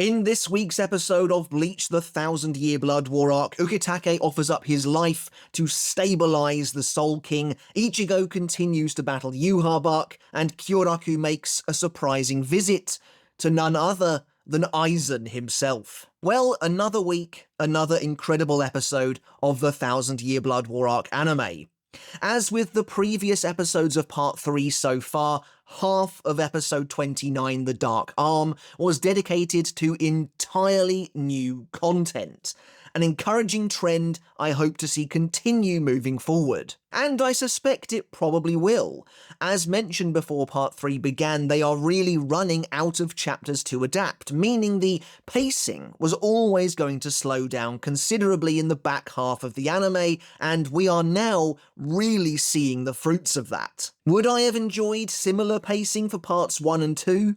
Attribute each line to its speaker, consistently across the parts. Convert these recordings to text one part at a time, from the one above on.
Speaker 1: In this week's episode of Bleach the 1000-Year Blood War arc, Ukitake offers up his life to stabilise the Soul King, Ichigo continues to battle Yhwach, and Kyoraku makes a surprising visit to none other than Aizen himself. Well, another week, another incredible episode of the 1000-Year Blood War arc anime. As with the previous episodes of Part 3 so far, half of episode 29, The Dark Arm, was dedicated to entirely new content. An encouraging trend I hope to see continue moving forward. And I suspect it probably will. As mentioned before Part 3 began, they are really running out of chapters to adapt, meaning the pacing was always going to slow down considerably in the back half of the anime, and we are now really seeing the fruits of that. Would I have enjoyed similar pacing for Parts 1 and 2?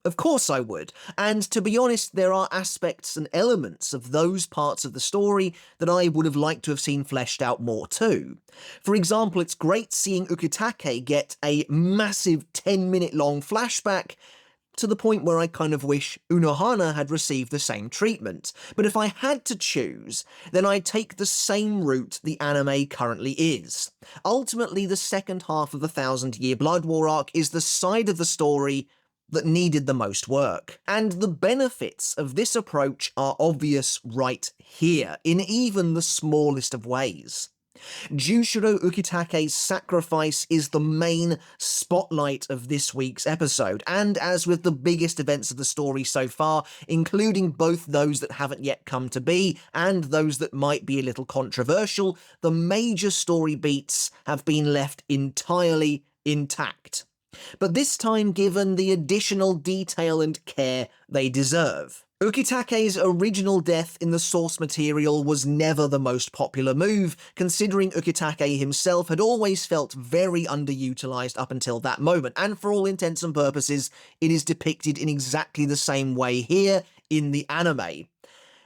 Speaker 1: Of course I would, and to be honest, there are aspects and elements of those parts of the story that I would have liked to have seen fleshed out more too. For example, it's great seeing Ukitake get a massive 10-minute long flashback, to the point where I kind of wish Unohana had received the same treatment. But if I had to choose, then I'd take the same route the anime currently is. Ultimately, the second half of the 1000-Year Blood War arc is the side of the story that needed the most work. And the benefits of this approach are obvious right here, in even the smallest of ways. Jushiro Ukitake's sacrifice is the main spotlight of this week's episode, and as with the biggest events of the story so far, including both those that haven't yet come to be and those that might be a little controversial, the major story beats have been left entirely intact. But this time given the additional detail and care they deserve. Ukitake's original death in the source material was never the most popular move, considering Ukitake himself had always felt very underutilized up until that moment, and for all intents and purposes, it is depicted in exactly the same way here in the anime.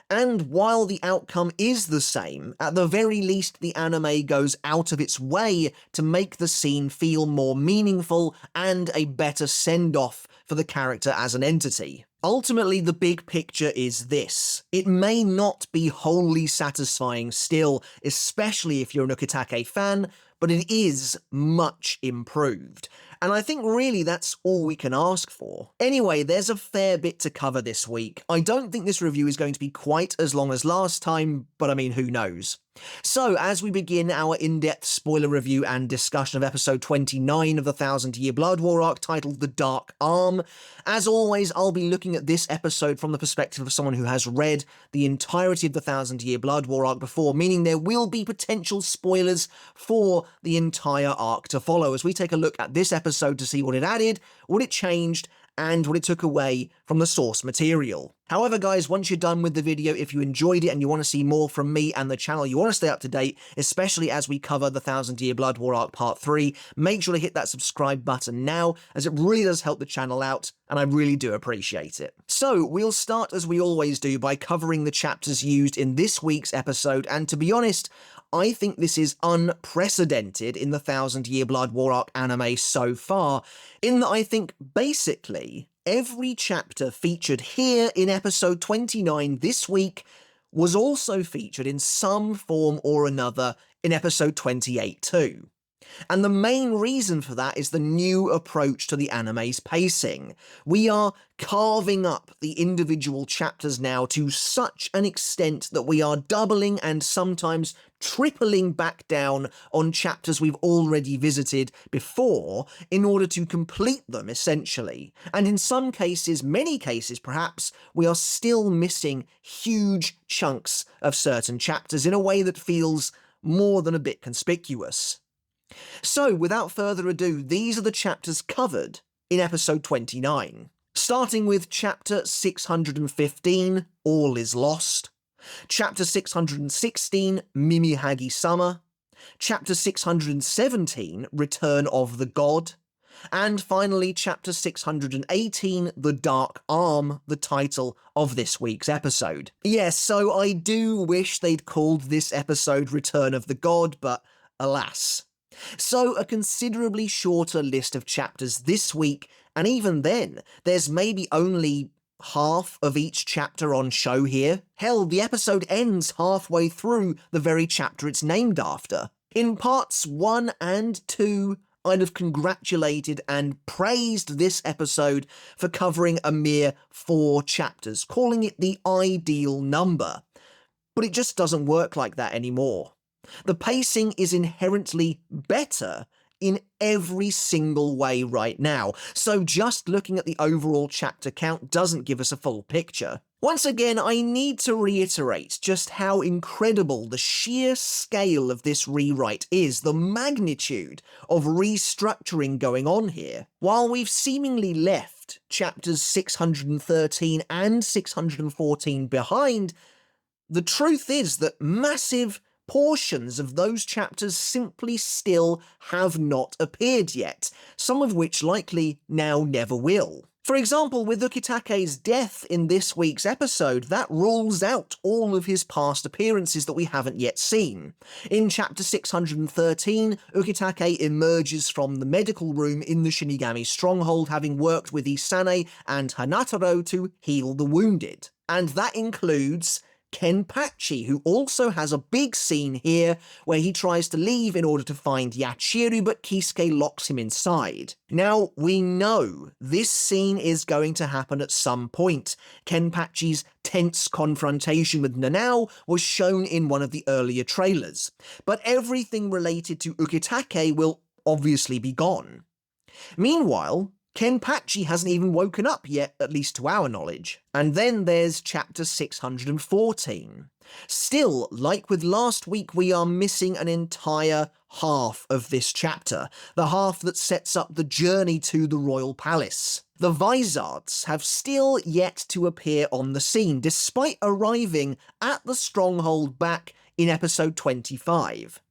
Speaker 1: And while the outcome is the same, at the very least the anime goes out of its way to make the scene feel more meaningful and a better send-off for the character as an entity. Ultimately, the big picture is this. It may not be wholly satisfying still, especially if you're an Ukitake fan, but it is much improved. And I think really that's all we can ask for. Anyway, there's a fair bit to cover this week. I don't think this review is going to be quite as long as last time, but I mean, who knows? So, as we begin our in-depth spoiler review and discussion of episode 29 of the 1000-Year Blood War arc titled The Dark Arm, as always, I'll be looking at this episode from the perspective of someone who has read the entirety of the 1000-Year Blood War arc before, meaning there will be potential spoilers for the entire arc to follow as we take a look at this episode to see what it added, what it changed, and what it took away from the source material. However guys, once you're done with the video, if you enjoyed it and you want to see more from me and the channel, you want to stay up to date, especially as we cover the 1000-Year Blood War arc part 3, make sure to hit that subscribe button now, as it really does help the channel out, and I really do appreciate it. So, we'll start as we always do by covering the chapters used in this week's episode, and to be honest, I think this is unprecedented in the 1000-Year Blood War arc anime so far, in that I think basically every chapter featured here in episode 29 this week was also featured in some form or another in episode 28 too. And the main reason for that is the new approach to the anime's pacing. We are carving up the individual chapters now to such an extent that we are doubling and sometimes tripling back down on chapters we've already visited before in order to complete them, essentially. And in some cases, many cases perhaps, we are still missing huge chunks of certain chapters in a way that feels more than a bit conspicuous. So, without further ado, these are the chapters covered in episode 29. Starting with chapter 615, All is Lost. Chapter 616, Mimihagi Summer. Chapter 617, Return of the God. And finally, chapter 618, The Dark Arm, the title of this week's episode. Yes, so I do wish they'd called this episode Return of the God, but alas. So, a considerably shorter list of chapters this week, and even then, there's maybe only half of each chapter on show here. Hell, the episode ends halfway through the very chapter it's named after. In parts 1 and 2, I'd have congratulated and praised this episode for covering a mere 4 chapters, calling it the ideal number. But it just doesn't work like that anymore. The pacing is inherently better in every single way right now, so just looking at the overall chapter count doesn't give us a full picture. Once again, I need to reiterate just how incredible the sheer scale of this rewrite is, the magnitude of restructuring going on here. While we've seemingly left chapters 613 and 614 behind, the truth is that massive portions of those chapters simply still have not appeared yet, some of which likely now never will. For example, with Ukitake's death in this week's episode, that rules out all of his past appearances that we haven't yet seen. In chapter 613, Ukitake emerges from the medical room in the Shinigami stronghold, having worked with Isane and Hanataro to heal the wounded. And that includes Kenpachi, who also has a big scene here where he tries to leave in order to find Yachiru, but Kisuke locks him inside. Now, we know this scene is going to happen at some point. Kenpachi's tense confrontation with Nanao was shown in one of the earlier trailers, but everything related to Ukitake will obviously be gone. Meanwhile, Kenpachi hasn't even woken up yet, at least to our knowledge. And then there's chapter 614. Still, like with last week, we are missing an entire half of this chapter, the half that sets up the journey to the royal palace. The Vizards have still yet to appear on the scene, despite arriving at the stronghold back in episode 25.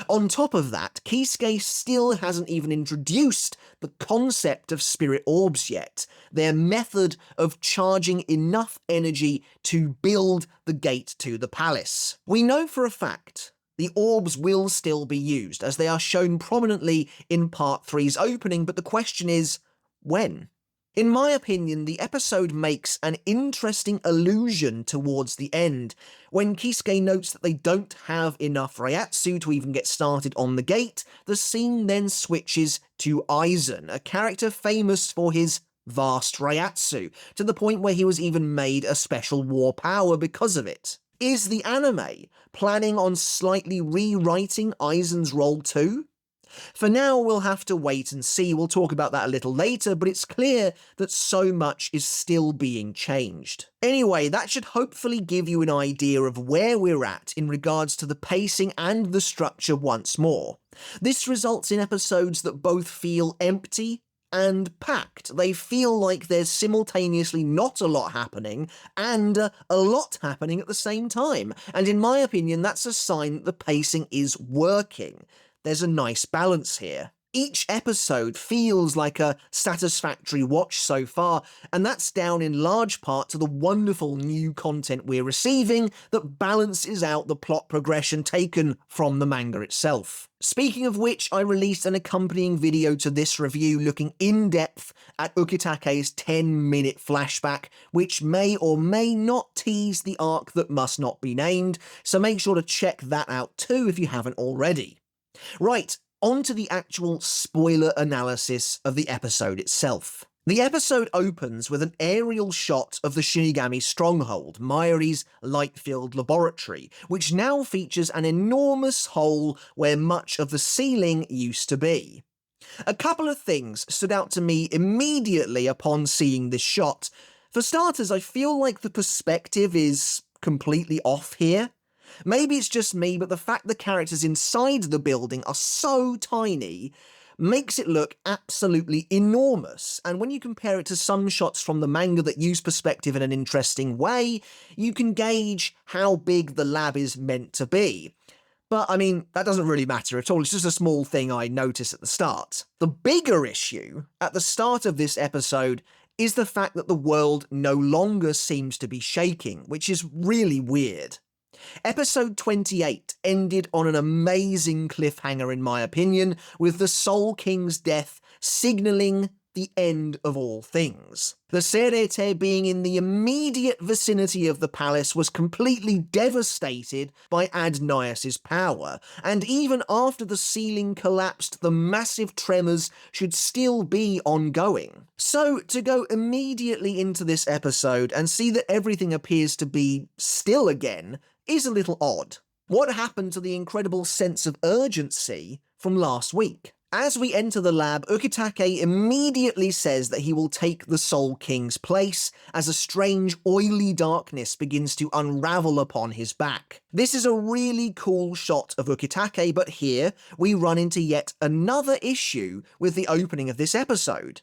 Speaker 1: On top of that, Kisuke still hasn't even introduced the concept of spirit orbs yet, their method of charging enough energy to build the gate to the palace. We know for a fact the orbs will still be used, as they are shown prominently in Part 3's opening, but the question is, when? In my opinion, the episode makes an interesting allusion towards the end, when Kisuke notes that they don't have enough Reiatsu to even get started on the gate. The scene then switches to Aizen, a character famous for his vast Reiatsu, to the point where he was even made a special war power because of it. Is the anime planning on slightly rewriting Aizen's role too? For now, we'll have to wait and see. We'll talk about that a little later, but it's clear that so much is still being changed. Anyway, that should hopefully give you an idea of where we're at in regards to the pacing and the structure once more. This results in episodes that both feel empty and packed. They feel like there's simultaneously not a lot happening and a lot happening at the same time. And in my opinion, that's a sign that the pacing is working. There's a nice balance here. Each episode feels like a satisfactory watch so far, and that's down in large part to the wonderful new content we're receiving that balances out the plot progression taken from the manga itself. Speaking of which, I released an accompanying video to this review looking in depth at Ukitake's 10-minute flashback, which may or may not tease the arc that must not be named, so make sure to check that out too if you haven't already. Right, on to the actual spoiler analysis of the episode itself. The episode opens with an aerial shot of the Shinigami stronghold, Mayuri's light-filled laboratory, which now features an enormous hole where much of the ceiling used to be. A couple of things stood out to me immediately upon seeing this shot. For starters, I feel like the perspective is completely off here. Maybe it's just me, but the fact the characters inside the building are so tiny makes it look absolutely enormous, and when you compare it to some shots from the manga that use perspective in an interesting way, you can gauge how big the lab is meant to be. But, I mean, that doesn't really matter at all, it's just a small thing I noticed at the start. The bigger issue at the start of this episode is the fact that the world no longer seems to be shaking, which is really weird. Episode 28 ended on an amazing cliffhanger in my opinion, with the Soul King's death signalling the end of all things. The Serete, being in the immediate vicinity of the palace, was completely devastated by Adnias' power, and even after the ceiling collapsed, the massive tremors should still be ongoing. So, to go immediately into this episode and see that everything appears to be still again is a little odd. What happened to the incredible sense of urgency from last week? As we enter the lab, Ukitake immediately says that he will take the Soul King's place as a strange oily darkness begins to unravel upon his back. This is a really cool shot of Ukitake, but here we run into yet another issue with the opening of this episode.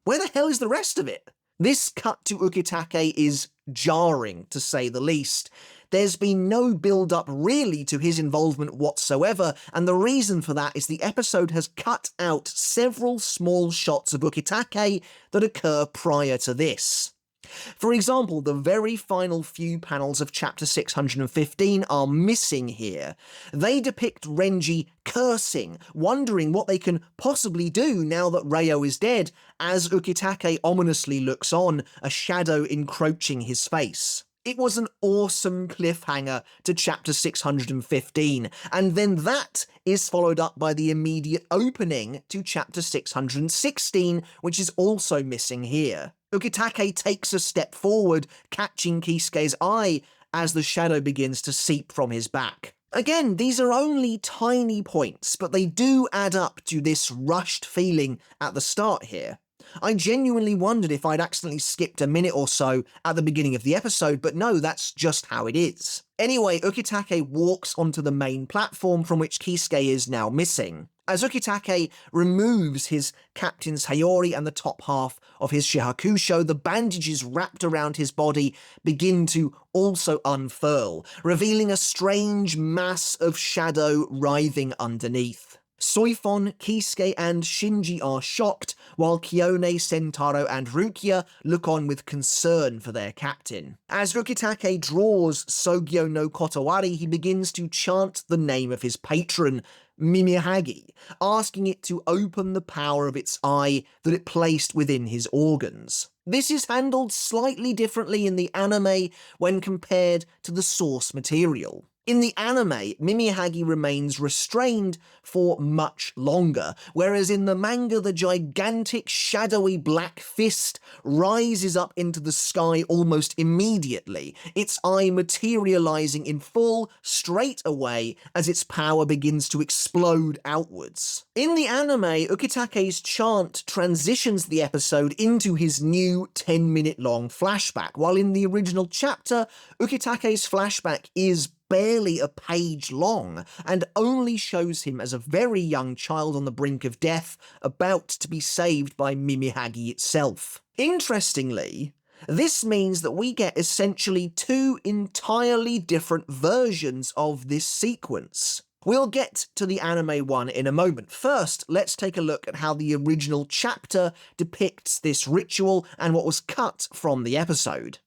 Speaker 1: Where the hell is the rest of it? This cut to Ukitake is jarring, to say the least. There's been no build-up really to his involvement whatsoever, and the reason for that is the episode has cut out several small shots of Ukitake that occur prior to this. For example, the very final few panels of chapter 615 are missing here. They depict Renji cursing, wondering what they can possibly do now that Ryo is dead, as Ukitake ominously looks on, a shadow encroaching his face. It was an awesome cliffhanger to chapter 615, and then that is followed up by the immediate opening to chapter 616, which is also missing here. Ukitake takes a step forward, catching Kisuke's eye as the shadow begins to seep from his back. Again, these are only tiny points, but they do add up to this rushed feeling at the start here. I genuinely wondered if I'd accidentally skipped a minute or so at the beginning of the episode, but no, that's just how it is. Anyway, Ukitake walks onto the main platform from which Kisuke is now missing. As Ukitake removes his captain's Hayori and the top half of his Shihakusho, the bandages wrapped around his body begin to also unfurl, revealing a strange mass of shadow writhing underneath. Soifon, Kisuke and Shinji are shocked, while Kyone, Sentaro and Rukia look on with concern for their captain. As Ukitake draws Sogyo no Kotowari, he begins to chant the name of his patron, Mimihagi, asking it to open the power of its eye that it placed within his organs. This is handled slightly differently in the anime when compared to the source material. In the anime, Mimihagi remains restrained for much longer, whereas in the manga the gigantic shadowy black fist rises up into the sky almost immediately, its eye materializing in full straight away as its power begins to explode outwards. In the anime, Ukitake's chant transitions the episode into his new 10-minute long flashback, while in the original chapter, Ukitake's flashback is barely a page long, and only shows him as a very young child on the brink of death, about to be saved by Mimihagi itself. Interestingly, this means that we get essentially two entirely different versions of this sequence. We'll get to the anime one in a moment. First, let's take a look at how the original chapter depicts this ritual and what was cut from the episode.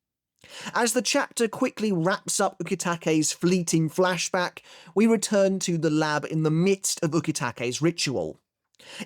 Speaker 1: As the chapter quickly wraps up Ukitake's fleeting flashback, we return to the lab in the midst of Ukitake's ritual.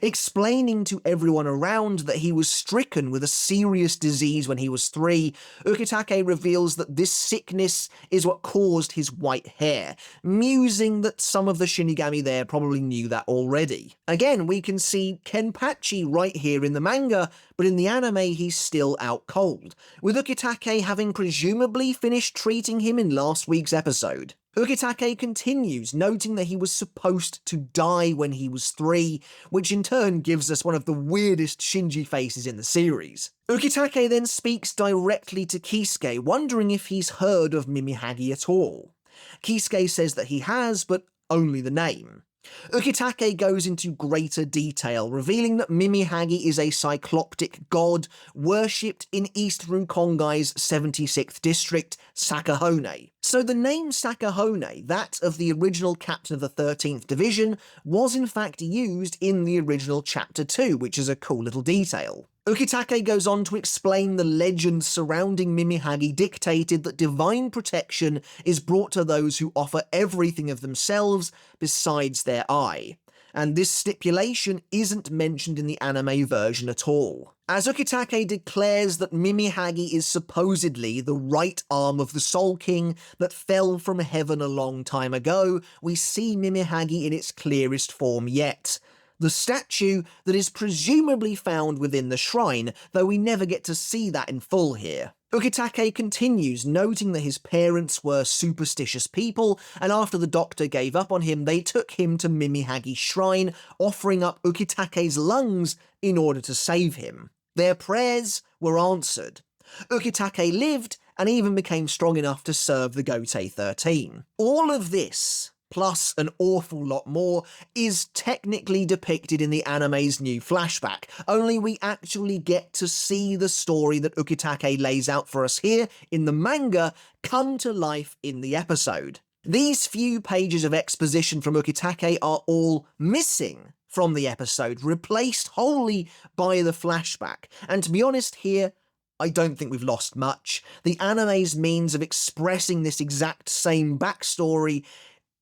Speaker 1: Explaining to everyone around that he was stricken with a serious disease when he was 3, Ukitake reveals that this sickness is what caused his white hair, musing that some of the Shinigami there probably knew that already. Again, we can see Kenpachi right here in the manga, but in the anime he's still out cold, with Ukitake having presumably finished treating him in last week's episode. Ukitake continues, noting that he was supposed to die when he was 3, which in turn gives us one of the weirdest Shinji faces in the series. Ukitake then speaks directly to Kisuke, wondering if he's heard of Mimihagi at all. Kisuke says that he has, but only the name. Ukitake goes into greater detail, revealing that Mimihagi is a cycloptic god worshipped in East Rukongai's 76th district, Sakahone. So the name Sakahone, that of the original captain of the 13th Division, was in fact used in the original Chapter 2, which is a cool little detail. Ukitake goes on to explain the legend surrounding Mimihagi dictated that divine protection is brought to those who offer everything of themselves besides their eye. and this stipulation isn't mentioned in the anime version at all. As Ukitake declares that Mimihagi is supposedly the right arm of the Soul King that fell from heaven a long time ago, we see Mimihagi in its clearest form yet. The statue that is presumably found within the shrine, though we never get to see that in full here. Ukitake continues, noting that his parents were superstitious people, and after the doctor gave up on him, they took him to Mimihagi's shrine, offering up Ukitake's lungs in order to save him. Their prayers were answered. Ukitake lived and even became strong enough to serve the Gotei 13. All of this, plus an awful lot more, is technically depicted in the anime's new flashback, only we actually get to see the story that Ukitake lays out for us here in the manga come to life in the episode. These few pages of exposition from Ukitake are all missing from the episode, replaced wholly by the flashback, and to be honest here, I don't think we've lost much. The anime's means of expressing this exact same backstory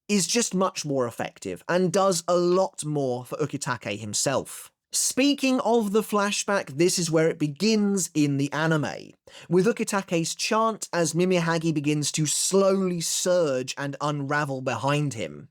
Speaker 1: is just much more effective, and does a lot more for Ukitake himself. Speaking of the flashback, this is where it begins in the anime, with Ukitake's chant as Mimihagi begins to slowly surge and unravel behind him.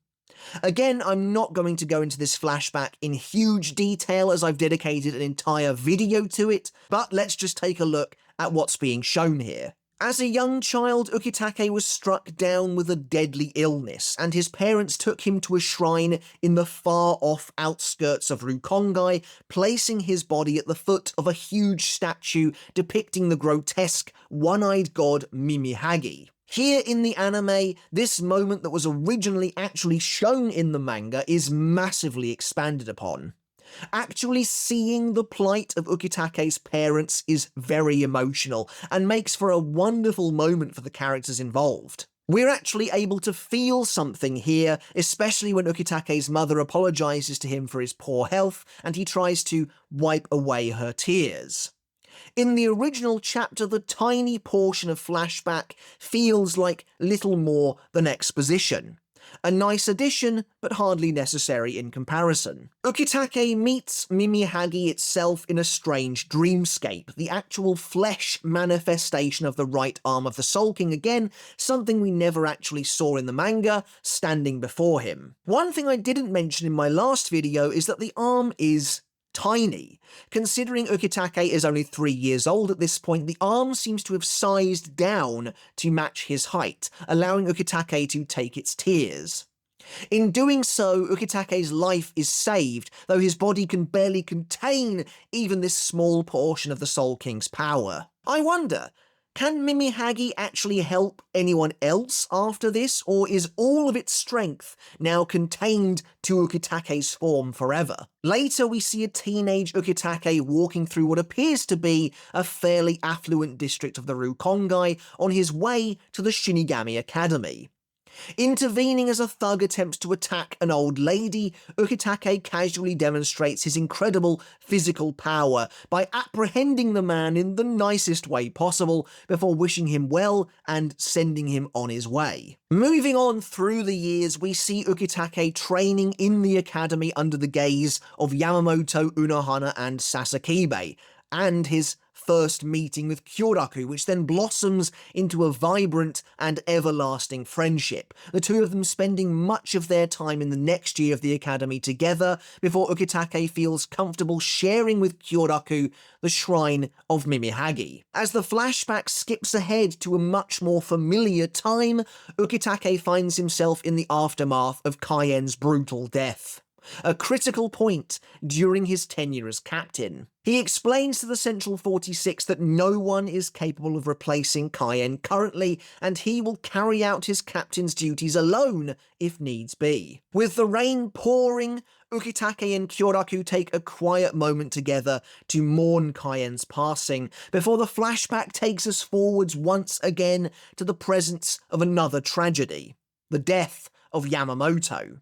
Speaker 1: Again, I'm not going to go into this flashback in huge detail as I've dedicated an entire video to it, but let's just take a look at what's being shown here. As a young child, Ukitake was struck down with a deadly illness, and his parents took him to a shrine in the far-off outskirts of Rukongai, placing his body at the foot of a huge statue depicting the grotesque, one-eyed god Mimihagi. Here in the anime, this moment that was originally actually shown in the manga is massively expanded upon. Actually seeing the plight of Ukitake's parents is very emotional, and makes for a wonderful moment for the characters involved. We're actually able to feel something here, especially when Ukitake's mother apologises to him for his poor health, and he tries to wipe away her tears. In the original chapter, the tiny portion of flashback feels like little more than exposition. A nice addition, but hardly necessary in comparison. Ukitake meets Mimihagi itself in a strange dreamscape, the actual flesh manifestation of the right arm of the Soul King again, something we never actually saw in the manga, standing before him. One thing I didn't mention in my last video is that the arm is tiny. Considering Ukitake is only 3 years old at this point, the arm seems to have sized down to match his height, allowing Ukitake to take its tears. In doing so, Ukitake's life is saved, though his body can barely contain even this small portion of the Soul King's power. I wonder, can Mimihagi actually help anyone else after this, or is all of its strength now contained to Ukitake's form forever? Later, we see a teenage Ukitake walking through what appears to be a fairly affluent district of the Rukongai on his way to the Shinigami Academy. Intervening as a thug attempts to attack an old lady, Ukitake casually demonstrates his incredible physical power by apprehending the man in the nicest way possible before wishing him well and sending him on his way. Moving on through the years, we see Ukitake training in the academy under the gaze of Yamamoto, Unohana and Sasakibe, and his first meeting with Kyoraku, which then blossoms into a vibrant and everlasting friendship, the two of them spending much of their time in the next year of the academy together before Ukitake feels comfortable sharing with Kyoraku the shrine of Mimihagi. As the flashback skips ahead to a much more familiar time, Ukitake finds himself in the aftermath of Kayen's brutal death, a critical point during his tenure as captain. He explains to the Central 46 that no one is capable of replacing Kayen currently, and he will carry out his captain's duties alone if needs be. With the rain pouring, Ukitake and Kyoraku take a quiet moment together to mourn Kayen's passing, before the flashback takes us forwards once again to the presence of another tragedy, the death of Yamamoto.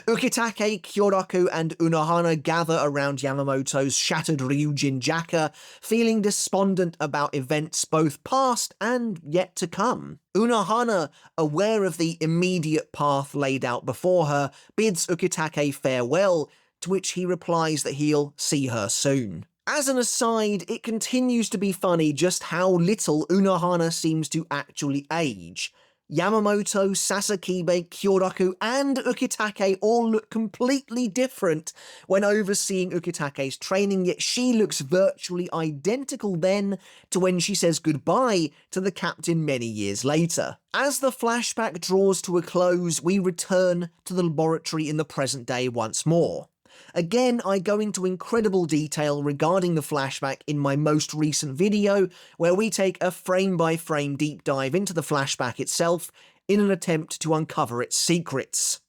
Speaker 1: Ukitake, Kyoraku, and Unohana gather around Yamamoto's shattered Ryujin Jaka, feeling despondent about events both past and yet to come. Unohana, aware of the immediate path laid out before her, bids Ukitake farewell, to which he replies that he'll see her soon. As an aside, it continues to be funny just how little Unohana seems to actually age. Yamamoto, Sasakibe, Kyoraku, and Ukitake all look completely different when overseeing Ukitake's training, yet she looks virtually identical then to when she says goodbye to the captain many years later. As the flashback draws to a close, we return to the laboratory in the present day once more. Again, I go into incredible detail regarding the flashback in my most recent video, where we take a frame-by-frame deep dive into the flashback itself in an attempt to uncover its secrets.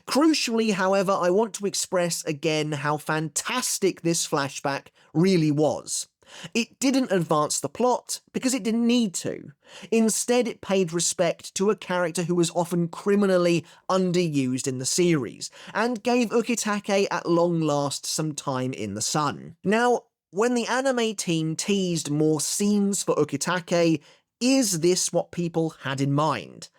Speaker 1: Crucially, however, I want to express again how fantastic this flashback really was. It didn't advance the plot, because it didn't need to. Instead, it paid respect to a character who was often criminally underused in the series, and gave Ukitake at long last some time in the sun. Now, when the anime team teased more scenes for Ukitake, is this what people had in mind?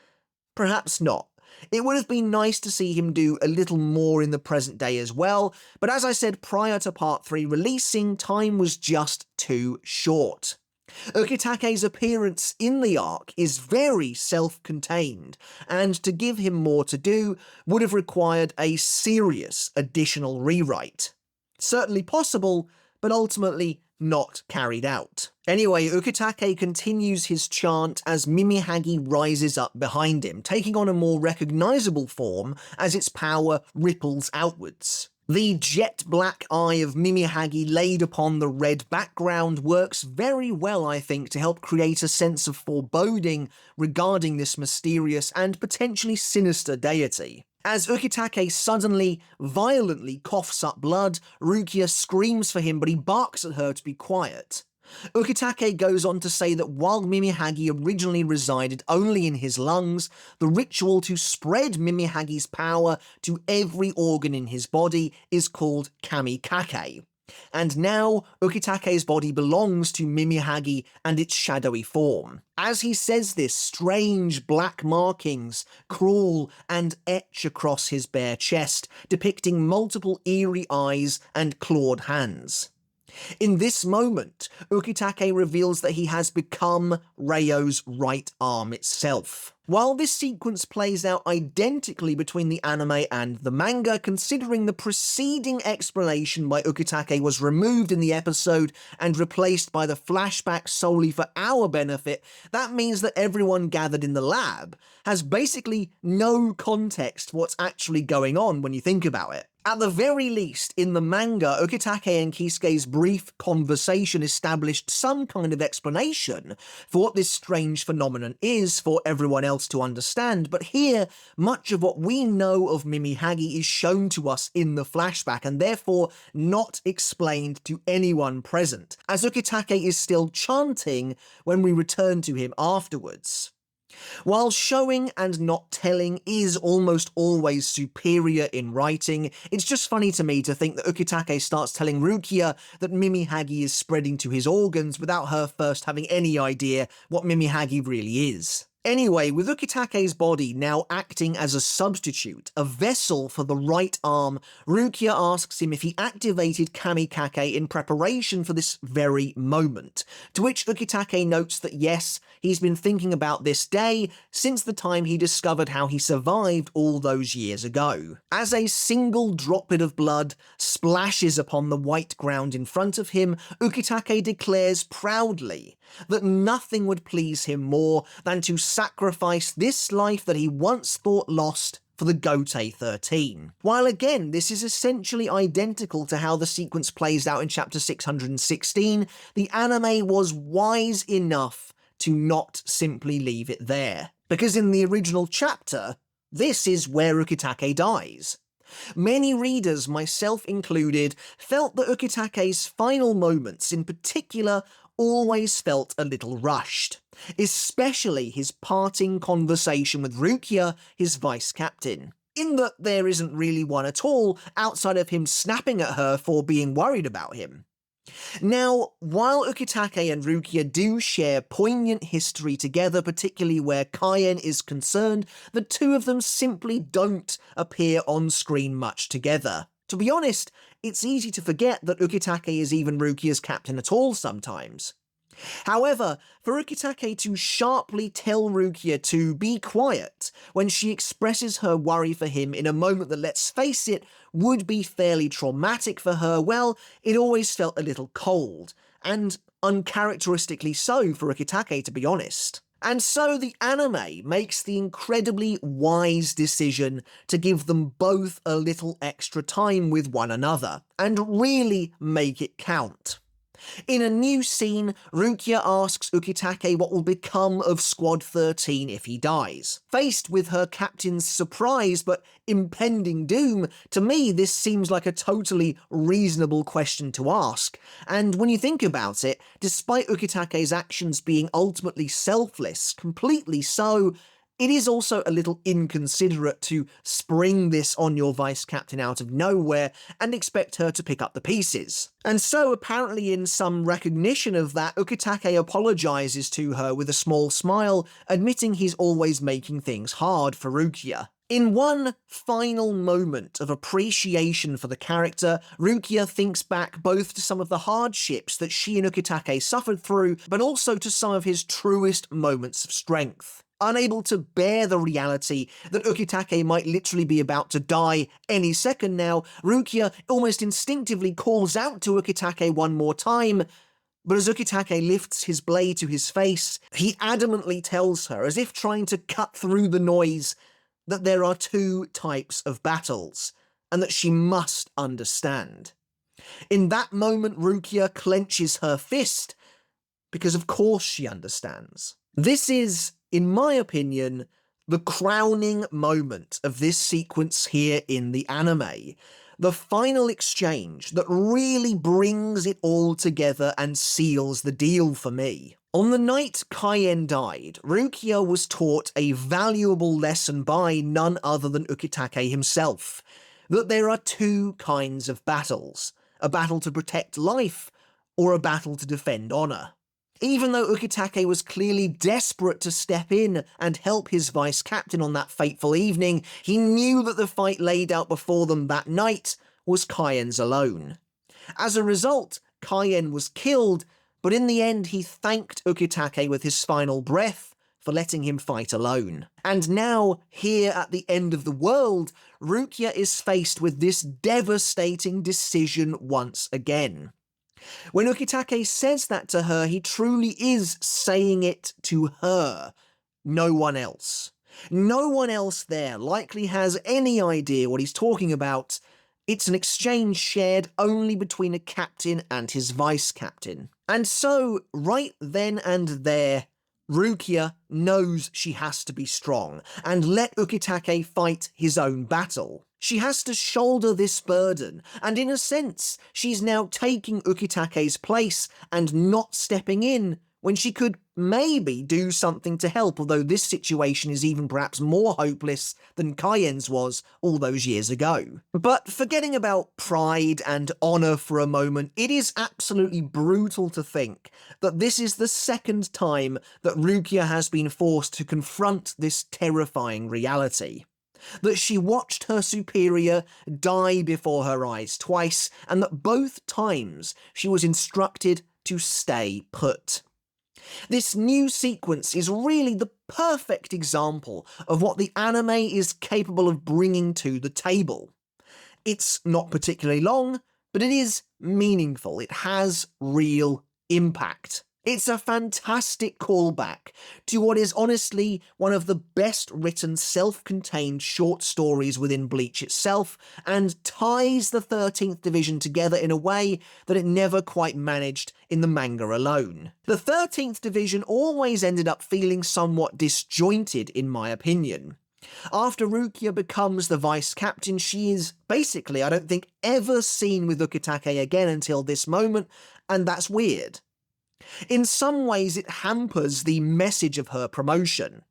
Speaker 1: Perhaps not. It would have been nice to see him do a little more in the present day as well, but as I said prior to Part 3 releasing, time was just too short. Ukitake's appearance in the arc is very self-contained, and to give him more to do would have required a serious additional rewrite. Certainly possible, but ultimately not carried out. Anyway, Ukitake continues his chant as Mimihagi rises up behind him, taking on a more recognisable form as its power ripples outwards. The jet black eye of Mimihagi laid upon the red background works very well, I think, to help create a sense of foreboding regarding this mysterious and potentially sinister deity. As Ukitake suddenly, violently coughs up blood, Rukia screams for him, but he barks at her to be quiet. Ukitake goes on to say that while Mimihagi originally resided only in his lungs, the ritual to spread Mimihagi's power to every organ in his body is called kamikake. And now, Ukitake's body belongs to Mimihagi and its shadowy form. As he says this, strange black markings crawl and etch across his bare chest, depicting multiple eerie eyes and clawed hands. In this moment, Ukitake reveals that he has become Ryo's right arm itself. While this sequence plays out identically between the anime and the manga, considering the preceding explanation by Ukitake was removed in the episode and replaced by the flashback solely for our benefit, that means that everyone gathered in the lab has basically no context for what's actually going on when you think about it. At the very least, in the manga, Ukitake and Kisuke's brief conversation established some kind of explanation for what this strange phenomenon is for everyone else to understand, but here, much of what we know of Mimihagi is shown to us in the flashback and therefore not explained to anyone present, as Ukitake is still chanting when we return to him afterwards. While showing and not telling is almost always superior in writing, it's just funny to me to think that Ukitake starts telling Rukia that Mimihagi is spreading to his organs without her first having any idea what Mimihagi really is. Anyway, with Ukitake's body now acting as a substitute, a vessel for the right arm, Rukia asks him if he activated kamikake in preparation for this very moment, to which Ukitake notes that yes, he's been thinking about this day since the time he discovered how he survived all those years ago. As a single droplet of blood splashes upon the white ground in front of him, Ukitake declares proudly that nothing would please him more than to sacrifice this life that he once thought lost for the Gotei 13. While again, this is essentially identical to how the sequence plays out in chapter 616, the anime was wise enough to not simply leave it there. Because in the original chapter, this is where Ukitake dies. Many readers, myself included, felt that Ukitake's final moments in particular always felt a little rushed, especially his parting conversation with Rukia, his vice captain. in that there isn't really one at all outside of him snapping at her for being worried about him. Now, while Ukitake and Rukia do share poignant history together, particularly where Kaien is concerned, the two of them simply don't appear on screen much together. To be honest, it's easy to forget that Ukitake is even Rukia's captain at all sometimes. However, for Ukitake to sharply tell Rukia to be quiet when she expresses her worry for him in a moment that, let's face it, would be fairly traumatic for her, well, it always felt a little cold, and uncharacteristically so for Ukitake, to be honest. And so the anime makes the incredibly wise decision to give them both a little extra time with one another, and really make it count. In a new scene, Rukia asks Ukitake what will become of Squad 13 if he dies. Faced with her captain's surprise but impending doom, to me this seems like a totally reasonable question to ask, and when you think about it, despite Ukitake's actions being ultimately selfless, completely so, it is also a little inconsiderate to spring this on your vice captain out of nowhere and expect her to pick up the pieces. And so, apparently in some recognition of that, Ukitake apologises to her with a small smile, admitting he's always making things hard for Rukia. In one final moment of appreciation for the character, Rukia thinks back both to some of the hardships that she and Ukitake suffered through, but also to some of his truest moments of strength. Unable to bear the reality that Ukitake might literally be about to die any second now, Rukia almost instinctively calls out to Ukitake one more time, but as Ukitake lifts his blade to his face, he adamantly tells her, as if trying to cut through the noise, that there are two types of battles, and that she must understand. In that moment, Rukia clenches her fist, because of course she understands. This is, in my opinion, the crowning moment of this sequence here in the anime. The final exchange that really brings it all together and seals the deal for me. On the night Kaien died, Rukia was taught a valuable lesson by none other than Ukitake himself, that there are two kinds of battles, a battle to protect life, or a battle to defend honour. Even though Ukitake was clearly desperate to step in and help his vice captain on that fateful evening, he knew that the fight laid out before them that night was Kaien's alone. As a result, Kaien was killed, but in the end he thanked Ukitake with his final breath for letting him fight alone. And now, here at the end of the world, Rukia is faced with this devastating decision once again. When Ukitake says that to her, he truly is saying it to her, no one else. No one else there likely has any idea what he's talking about. It's an exchange shared only between a captain and his vice captain. And so, right then and there, Rukia knows she has to be strong and let Ukitake fight his own battle. She has to shoulder this burden, and in a sense, she's now taking Ukitake's place and not stepping in when she could maybe do something to help, although this situation is even perhaps more hopeless than Kaien's was all those years ago. But forgetting about pride and honour for a moment, it is absolutely brutal to think that this is the second time that Rukia has been forced to confront this terrifying reality. That she watched her superior die before her eyes twice, and that both times she was instructed to stay put. This new sequence is really the perfect example of what the anime is capable of bringing to the table. It's not particularly long, but it is meaningful. It has real impact. It's a fantastic callback to what is honestly one of the best written self-contained short stories within Bleach itself, and ties the 13th Division together in a way that it never quite managed in the manga alone. The 13th Division always ended up feeling somewhat disjointed in my opinion. After Rukia becomes the vice captain, she is basically, I don't think, ever seen with Ukitake again until this moment, and that's weird. In some ways, it hampers the message of her promotion.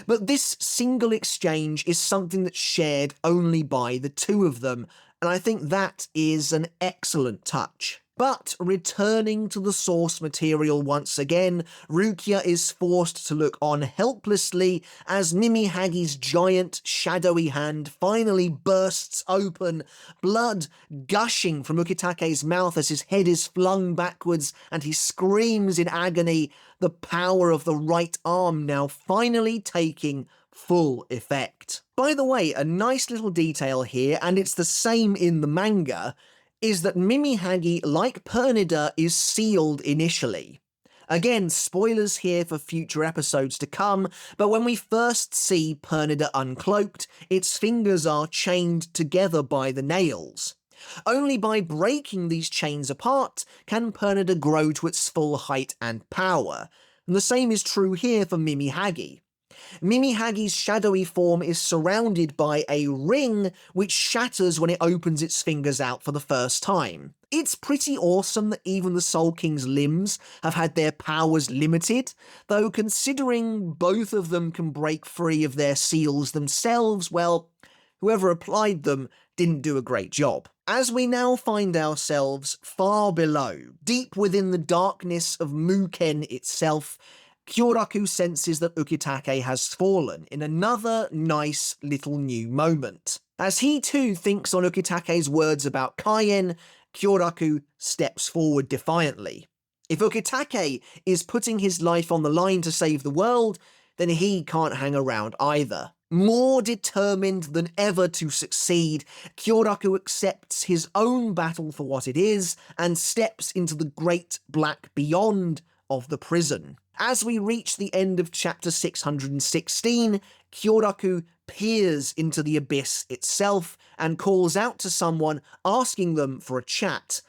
Speaker 1: But this single exchange is something that's shared only by the two of them, and I think that is an excellent touch. But returning to the source material once again, Rukia is forced to look on helplessly as Mimihagi's giant, shadowy hand finally bursts open, blood gushing from Ukitake's mouth as his head is flung backwards and he screams in agony, the power of the right arm now finally taking full effect. By the way, a nice little detail here, and it's the same in the manga, is that Mimihagi, like Pernida, is sealed initially. Again, spoilers here for future episodes to come, but when we first see Pernida uncloaked, its fingers are chained together by the nails. Only by breaking these chains apart can Pernida grow to its full height and power, and the same is true here for Mimihagi. Mimihagi's shadowy form is surrounded by a ring which shatters when it opens its fingers out for the first time. It's pretty awesome that even the Soul King's limbs have had their powers limited, though considering both of them can break free of their seals themselves, well, whoever applied them didn't do a great job. As we now find ourselves far below, deep within the darkness of Muken itself, Kyoraku senses that Ukitake has fallen in another nice little new moment. As he too thinks on Ukitake's words about Kaien, Kyoraku steps forward defiantly. If Ukitake is putting his life on the line to save the world, then he can't hang around either. More determined than ever to succeed, Kyoraku accepts his own battle for what it is and steps into the great black beyond of the prison. As we reach the end of chapter 616, Kyoraku peers into the abyss itself and calls out to someone, asking them for a chat.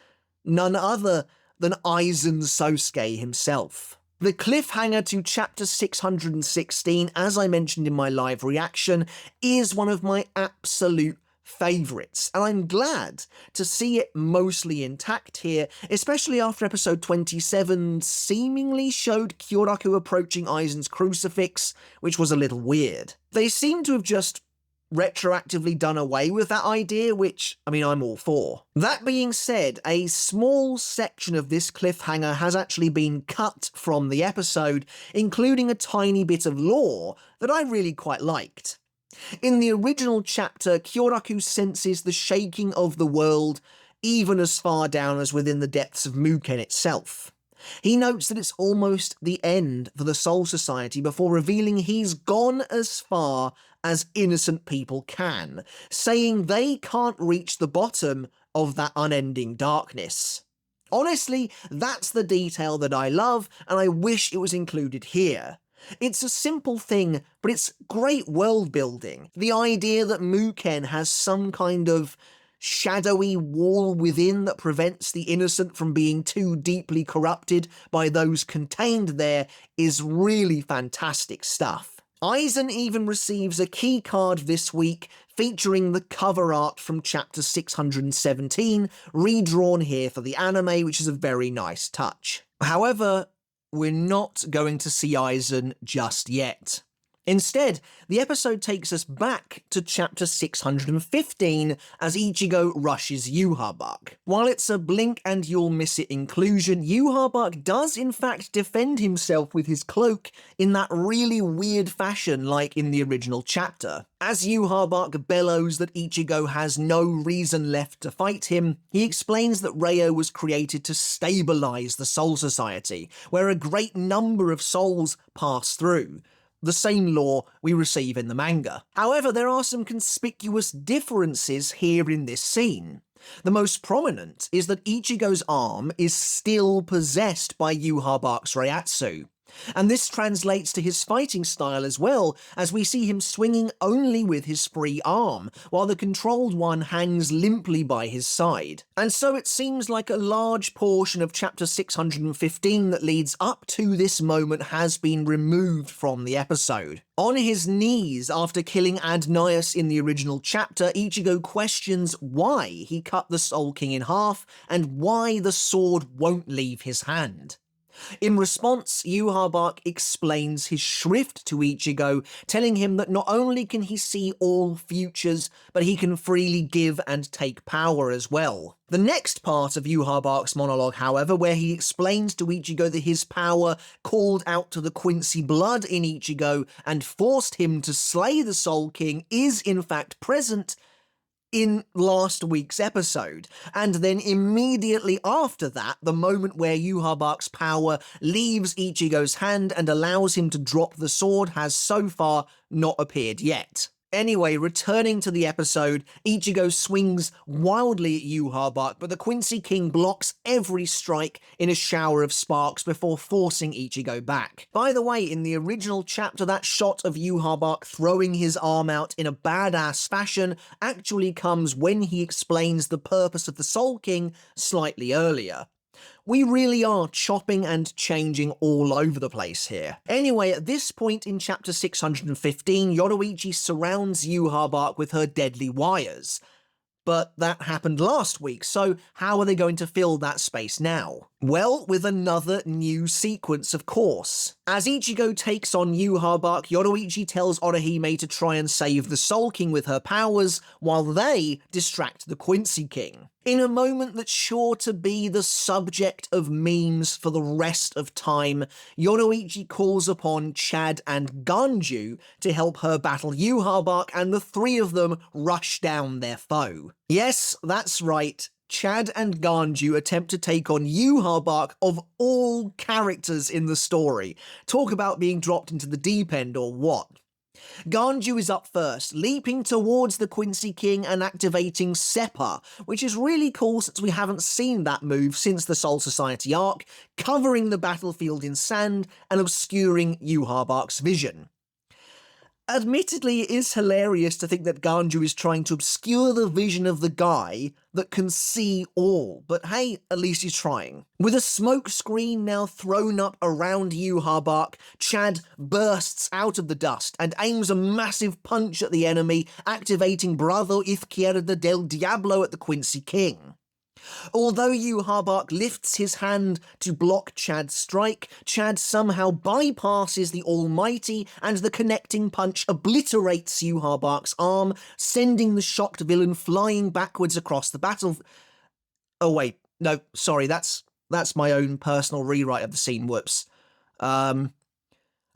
Speaker 1: None other than Aizen Sosuke himself. The cliffhanger to chapter 616, as I mentioned in my live reaction, is one of my absolute favourites, and I'm glad to see it mostly intact here, especially after episode 27 seemingly showed Kyoraku approaching Aizen's crucifix, which was a little weird. They seem to have just retroactively done away with that idea, which, I mean, I'm all for. That being said, a small section of this cliffhanger has actually been cut from the episode, including a tiny bit of lore that I really quite liked. In the original chapter, Kyoraku senses the shaking of the world even as far down as within the depths of Muken itself. He notes that it's almost the end for the Soul Society before revealing he's gone as far as innocent people can, saying they can't reach the bottom of that unending darkness. Honestly, that's the detail that I love, and I wish it was included here. It's a simple thing, but it's great world building. The idea that Muken has some kind of shadowy wall within that prevents the innocent from being too deeply corrupted by those contained there is really fantastic stuff. Aizen even receives a key card this week featuring the cover art from chapter 617, redrawn here for the anime, which is a very nice touch. However, we're not going to see Aizen just yet. Instead, the episode takes us back to chapter 615 as Ichigo rushes Yhwach. While it's a blink and you'll miss it inclusion, Yhwach does in fact defend himself with his cloak in that really weird fashion like in the original chapter. As Yhwach bellows that Ichigo has no reason left to fight him, he explains that Ryo was created to stabilise the Soul Society, where a great number of souls pass through. The same law we receive in the manga. However, there are some conspicuous differences here in this scene. The most prominent is that Ichigo's arm is still possessed by Yhwach's Reiatsu. And this translates to his fighting style as well, as we see him swinging only with his free arm, while the controlled one hangs limply by his side. And so it seems like a large portion of chapter 615 that leads up to this moment has been removed from the episode. On his knees after killing Adnias in the original chapter, Ichigo questions why he cut the Soul King in half and why the sword won't leave his hand. In response, Yhwach explains his shrift to Ichigo, telling him that not only can he see all futures, but he can freely give and take power as well. The next part of Yhwach's monologue, however, where he explains to Ichigo that his power called out to the Quincy blood in Ichigo and forced him to slay the Soul King, is in fact present in last week's episode. And then immediately after that, the moment where Yhwach's power leaves Ichigo's hand and allows him to drop the sword has so far not appeared yet. Anyway, returning to the episode, Ichigo swings wildly at Yhwach, but the Quincy King blocks every strike in a shower of sparks before forcing Ichigo back. By the way, in the original chapter, that shot of Yhwach throwing his arm out in a badass fashion actually comes when he explains the purpose of the Soul King slightly earlier. We really are chopping and changing all over the place here. Anyway, at this point in chapter 615, Yoruichi surrounds Yhwach with her deadly wires. But that happened last week, so how are they going to fill that space now? Well, with another new sequence, of course. As Ichigo takes on Yhwach, Yoruichi tells Orihime to try and save the Soul King with her powers, while they distract the Quincy King. In a moment that's sure to be the subject of memes for the rest of time, Yoruichi calls upon Chad and Ganju to help her battle Yhwach, and the three of them rush down their foe. Yes, that's right. Chad and Ganju attempt to take on Yhwach of all characters in the story. Talk about being dropped into the deep end or what. Ganju is up first, leaping towards the Quincy King and activating Seppa, which is really cool since we haven't seen that move since the Soul Society arc, covering the battlefield in sand and obscuring Yhwach's vision. Admittedly, it is hilarious to think that Ganju is trying to obscure the vision of the guy that can see all, but hey, at least he's trying. With a smoke screen now thrown up around Yhwach, Chad bursts out of the dust and aims a massive punch at the enemy, activating Bravo Izquierda del Diablo at the Quincy King. Although Yhwach lifts his hand to block Chad's strike, Chad somehow bypasses the Almighty and the connecting punch obliterates Yhwach's arm, sending the shocked villain flying backwards across the battle. Oh wait, no, sorry, that's my own personal rewrite of the scene, whoops. Oh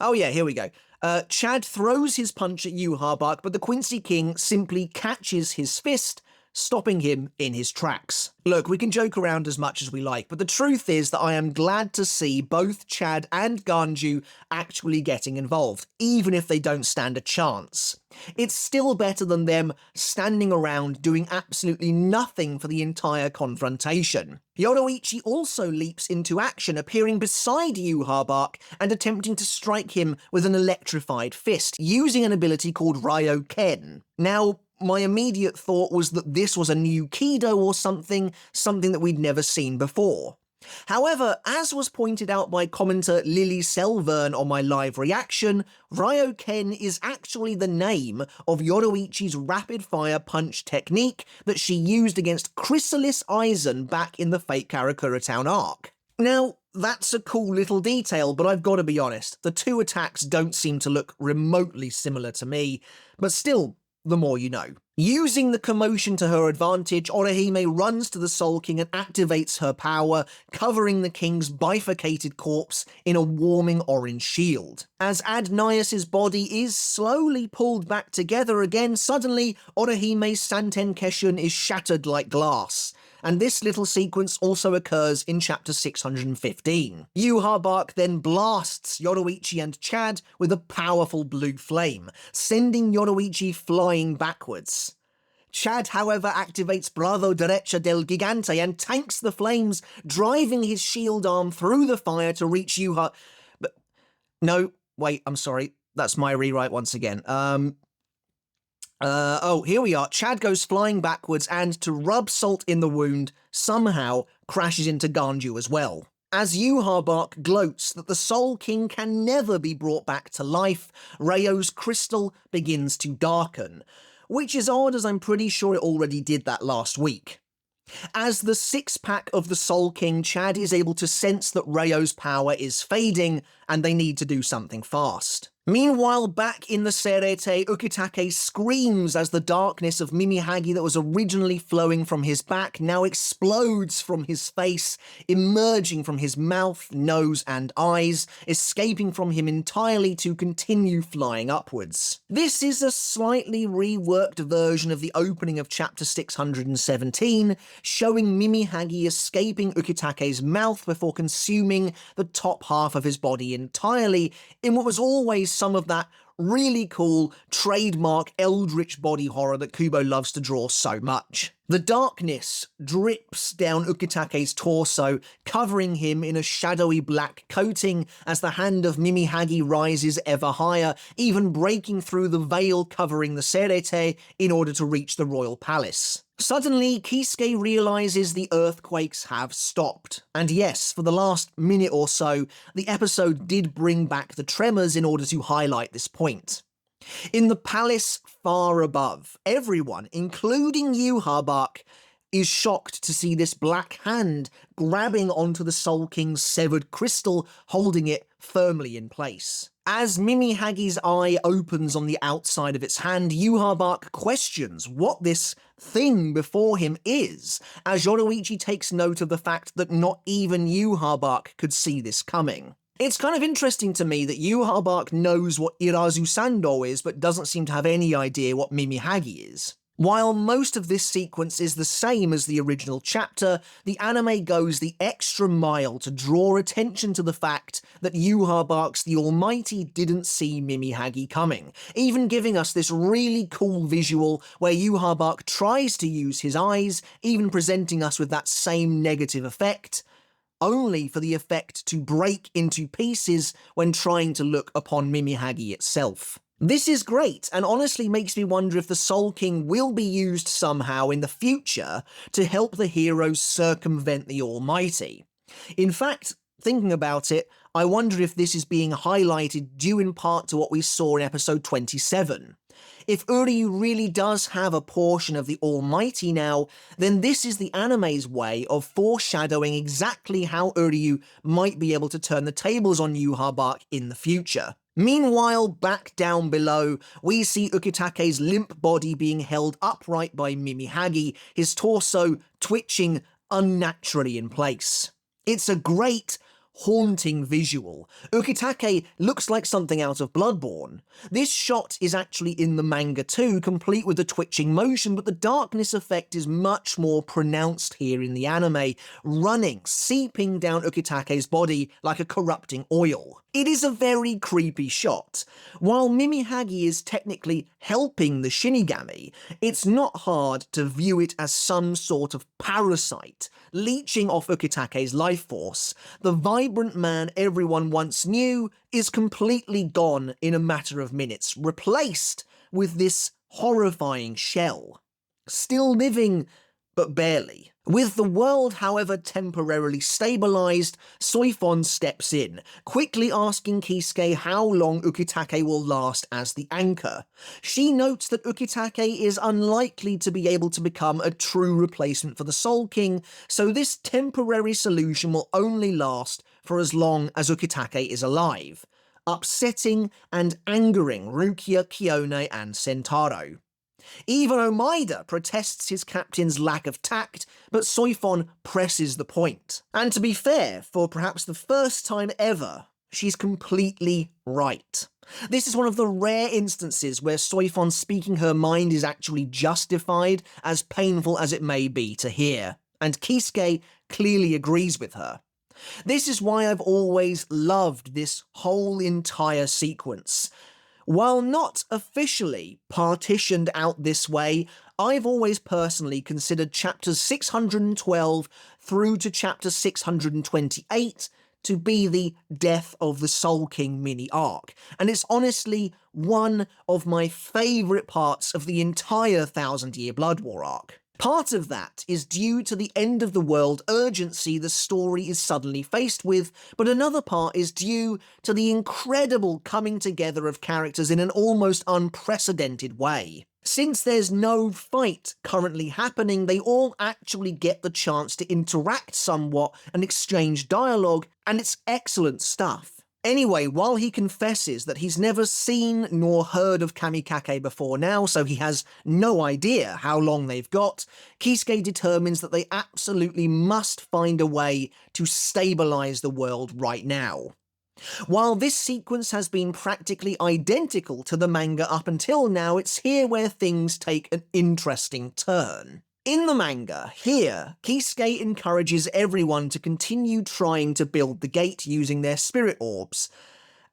Speaker 1: yeah, here we go. Chad throws his punch at Yhwach, but the Quincy King simply catches his fist, stopping him in his tracks. Look, we can joke around as much as we like, but the truth is that I am glad to see both Chad and Ganju actually getting involved, even if they don't stand a chance. It's still better than them standing around doing absolutely nothing for the entire confrontation. Yoruichi also leaps into action, appearing beside Yhwach and attempting to strike him with an electrified fist, using an ability called Ryoken. Now, my immediate thought was that this was a new Kido or something that we'd never seen before. However, as was pointed out by commenter Lily Selvern on my live reaction, Ryoken is actually the name of Yoruichi's rapid-fire punch technique that she used against Chrysalis Aizen back in the Fate Karakura Town arc. Now, that's a cool little detail, but I've got to be honest, the two attacks don't seem to look remotely similar to me, but still, the more you know. Using the commotion to her advantage, Orihime runs to the Soul King and activates her power, covering the king's bifurcated corpse in a warming orange shield. As Adnias' body is slowly pulled back together again, suddenly Orihime's Santen Keshun is shattered like glass. And this little sequence also occurs in chapter 615. Yhwach then blasts Yoruichi and Chad with a powerful blue flame, sending Yoruichi flying backwards. Chad, however, activates Bravo Derecha del Gigante and tanks the flames, driving his shield arm through the fire to reach Yhwach. But no, wait, I'm sorry. That's my rewrite once again. Oh, here we are. Chad goes flying backwards and, to rub salt in the wound, somehow crashes into Ganju as well. As Yhwach gloats that the Soul King can never be brought back to life, Rayo's crystal begins to darken, which is odd as I'm pretty sure it already did that last week. As the six-pack of the Soul King, Chad is able to sense that Ryo's power is fading and they need to do something fast. Meanwhile, back in the Serete, Ukitake screams as the darkness of Mimihagi that was originally flowing from his back now explodes from his face, emerging from his mouth, nose, and eyes, escaping from him entirely to continue flying upwards. This is a slightly reworked version of the opening of chapter 617, showing Mimihagi escaping Ukitake's mouth before consuming the top half of his body entirely in what was always some of that really cool trademark eldritch body horror that Kubo loves to draw so much. The darkness drips down Ukitake's torso, covering him in a shadowy black coating as the hand of Mimihagi rises ever higher, even breaking through the veil covering the Serete in order to reach the royal palace. Suddenly, Kisuke realizes the earthquakes have stopped. And yes, for the last minute or so, the episode did bring back the tremors in order to highlight this point. In the palace far above, everyone, including Yhwach, is shocked to see this black hand grabbing onto the Soul King's severed crystal, holding it firmly in place. As Mimihagi's eye opens on the outside of its hand, Yhwach questions what this thing before him is, as Yoruichi takes note of the fact that not even Yhwach could see this coming. It's kind of interesting to me that Yhwach knows what Irazu Sando is, but doesn't seem to have any idea what Mimihagi is. While most of this sequence is the same as the original chapter, the anime goes the extra mile to draw attention to the fact that Yhwach's the Almighty didn't see Mimihagi coming, even giving us this really cool visual where Yhwach tries to use his eyes, even presenting us with that same negative effect, only for the effect to break into pieces when trying to look upon Mimihagi itself. This is great, and honestly makes me wonder if the Soul King will be used somehow in the future to help the heroes circumvent the Almighty. In fact, thinking about it, I wonder if this is being highlighted due in part to what we saw in episode 27. If Uryu really does have a portion of the Almighty now, then this is the anime's way of foreshadowing exactly how Uryu might be able to turn the tables on Yhwach in the future. Meanwhile, back down below, we see Ukitake's limp body being held upright by Mimihagi, his torso twitching unnaturally in place. It's a great, haunting visual. Ukitake looks like something out of Bloodborne. This shot is actually in the manga too, complete with the twitching motion, but the darkness effect is much more pronounced here in the anime, running, seeping down Ukitake's body like a corrupting oil. It is a very creepy shot. While Mimihagi is technically helping the Shinigami, it's not hard to view it as some sort of parasite, leeching off Ukitake's life force. The vibrant man everyone once knew is completely gone in a matter of minutes, replaced with this horrifying shell. Still living, but barely. With the world, however, temporarily stabilised, Soifon steps in, quickly asking Kisuke how long Ukitake will last as the anchor. She notes that Ukitake is unlikely to be able to become a true replacement for the Soul King, so this temporary solution will only last for as long as Ukitake is alive, upsetting and angering Rukia, Kione, and Sentaro. Even Omaida protests his captain's lack of tact, but Soifon presses the point. And to be fair, for perhaps the first time ever, she's completely right. This is one of the rare instances where Soifon speaking her mind is actually justified, as painful as it may be to hear, and Kisuke clearly agrees with her. This is why I've always loved this whole entire sequence. While not officially partitioned out this way, I've always personally considered chapters 612 through to chapter 628 to be the Death of the Soul King mini-arc, and it's honestly one of my favourite parts of the entire Thousand Year Blood War arc. Part of that is due to the end-of-the-world urgency the story is suddenly faced with, but another part is due to the incredible coming together of characters in an almost unprecedented way. Since there's no fight currently happening, they all actually get the chance to interact somewhat and exchange dialogue, and it's excellent stuff. Anyway, while he confesses that he's never seen nor heard of Kamikake before now, so he has no idea how long they've got, Kisuke determines that they absolutely must find a way to stabilise the world right now. While this sequence has been practically identical to the manga up until now, it's here where things take an interesting turn. In the manga, here, Kisuke encourages everyone to continue trying to build the gate using their spirit orbs.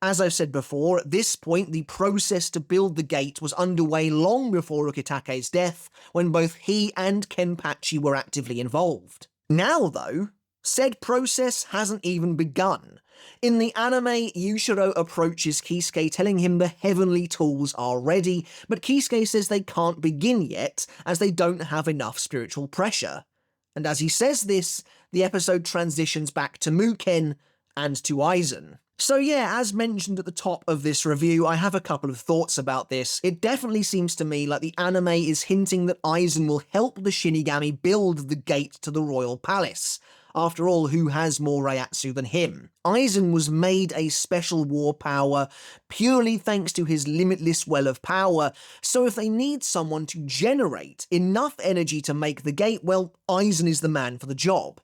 Speaker 1: As I've said before, at this point the process to build the gate was underway long before Ukitake's death, when both he and Kenpachi were actively involved. Now though, said process hasn't even begun. In the anime, Yushiro approaches Kisuke telling him the heavenly tools are ready, but Kisuke says they can't begin yet as they don't have enough spiritual pressure. And as he says this, the episode transitions back to Muken and to Aizen. So yeah, as mentioned at the top of this review, I have a couple of thoughts about this. It definitely seems to me like the anime is hinting that Aizen will help the Shinigami build the gate to the royal palace. After all, who has more Reiatsu than him? Aizen was made a special war power purely thanks to his limitless well of power, so if they need someone to generate enough energy to make the gate, well, Aizen is the man for the job.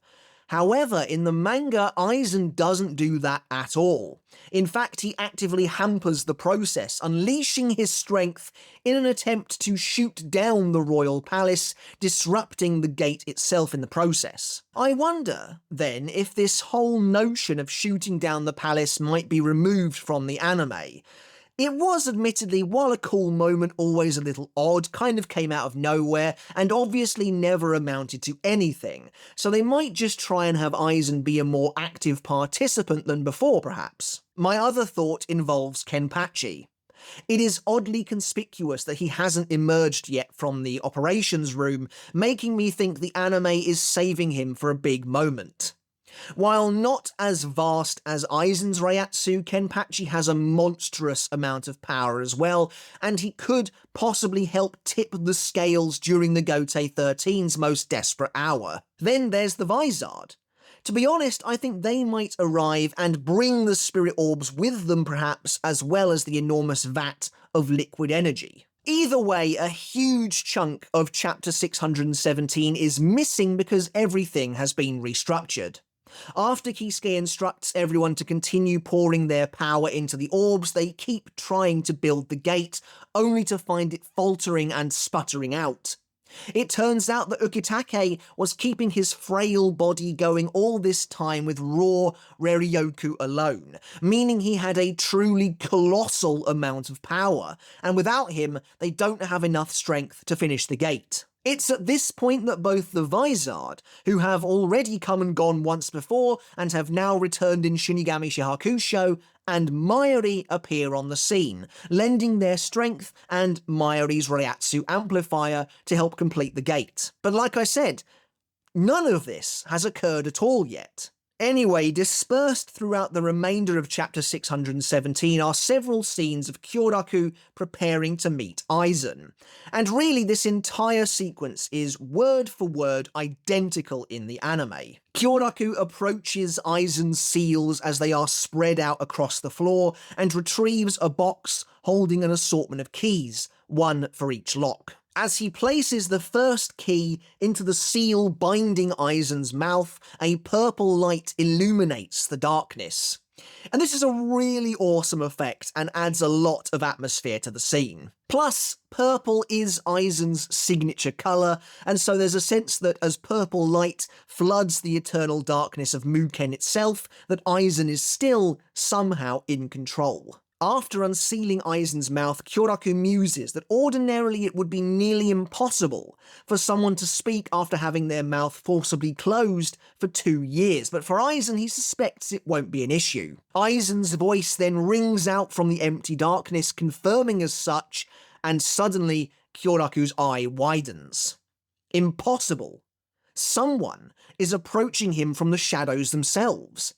Speaker 1: However, in the manga, Aizen doesn't do that at all. In fact, he actively hampers the process, unleashing his strength in an attempt to shoot down the royal palace, disrupting the gate itself in the process. I wonder, then, if this whole notion of shooting down the palace might be removed from the anime. It was admittedly, while a cool moment, always a little odd, kind of came out of nowhere, and obviously never amounted to anything, so they might just try and have Aizen be a more active participant than before, perhaps. My other thought involves Kenpachi. It is oddly conspicuous that he hasn't emerged yet from the operations room, making me think the anime is saving him for a big moment. While not as vast as Aizen's Reiatsu, Kenpachi has a monstrous amount of power as well, and he could possibly help tip the scales during the Gotei 13's most desperate hour. Then there's the Vizard. To be honest, I think they might arrive and bring the spirit orbs with them perhaps, as well as the enormous vat of liquid energy. Either way, a huge chunk of chapter 617 is missing because everything has been restructured. After Kisuke instructs everyone to continue pouring their power into the orbs, they keep trying to build the gate, only to find it faltering and sputtering out. It turns out that Ukitake was keeping his frail body going all this time with raw Reryoku alone, meaning he had a truly colossal amount of power, and without him, they don't have enough strength to finish the gate. It's at this point that both the Vizard, who have already come and gone once before and have now returned in Shinigami Shihakusho, and Mayuri appear on the scene, lending their strength and Mayuri's Reiatsu amplifier to help complete the gate. But like I said, none of this has occurred at all yet. Anyway, dispersed throughout the remainder of chapter 617 are several scenes of Kyoraku preparing to meet Aizen. And really, this entire sequence is word for word identical in the anime. Kyoraku approaches Aizen's seals as they are spread out across the floor and retrieves a box holding an assortment of keys, one for each lock. As he places the first key into the seal binding Aizen's mouth, a purple light illuminates the darkness. And this is a really awesome effect and adds a lot of atmosphere to the scene. Plus, purple is Aizen's signature colour, and so there's a sense that as purple light floods the eternal darkness of Muken itself, that Aizen is still somehow in control. After unsealing Aizen's mouth, Kyoraku muses that ordinarily it would be nearly impossible for someone to speak after having their mouth forcibly closed for 2 years, but for Aizen he suspects it won't be an issue. Aizen's voice then rings out from the empty darkness, confirming as such, and suddenly Kyoraku's eye widens. Impossible. Someone is approaching him from the shadows themselves.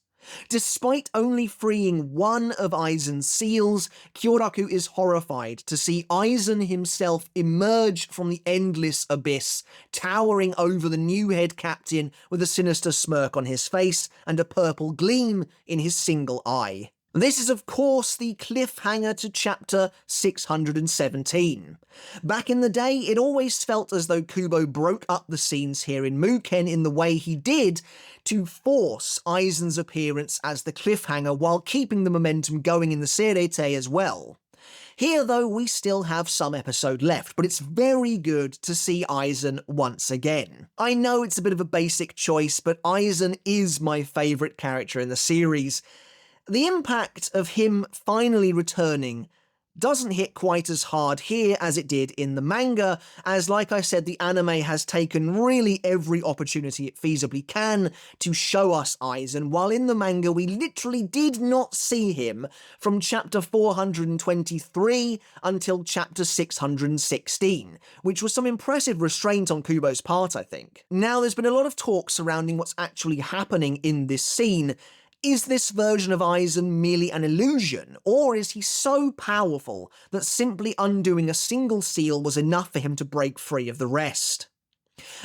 Speaker 1: Despite only freeing one of Aizen's seals, Kyoraku is horrified to see Aizen himself emerge from the endless abyss, towering over the new head captain with a sinister smirk on his face and a purple gleam in his single eye. This is of course the cliffhanger to chapter 617. Back in the day, it always felt as though Kubo broke up the scenes here in Muken in the way he did to force Aizen's appearance as the cliffhanger while keeping the momentum going in the Serete as well. Here though, we still have some episode left, but it's very good to see Aizen once again. I know it's a bit of a basic choice, but Aizen is my favourite character in the series. The impact of him finally returning doesn't hit quite as hard here as it did in the manga, as like I said, the anime has taken really every opportunity it feasibly can to show us Aizen, while in the manga we literally did not see him from chapter 423 until chapter 616, which was some impressive restraint on Kubo's part, I think. Now, there's been a lot of talk surrounding what's actually happening in this scene. Is this version of Aizen merely an illusion, or is he so powerful that simply undoing a single seal was enough for him to break free of the rest?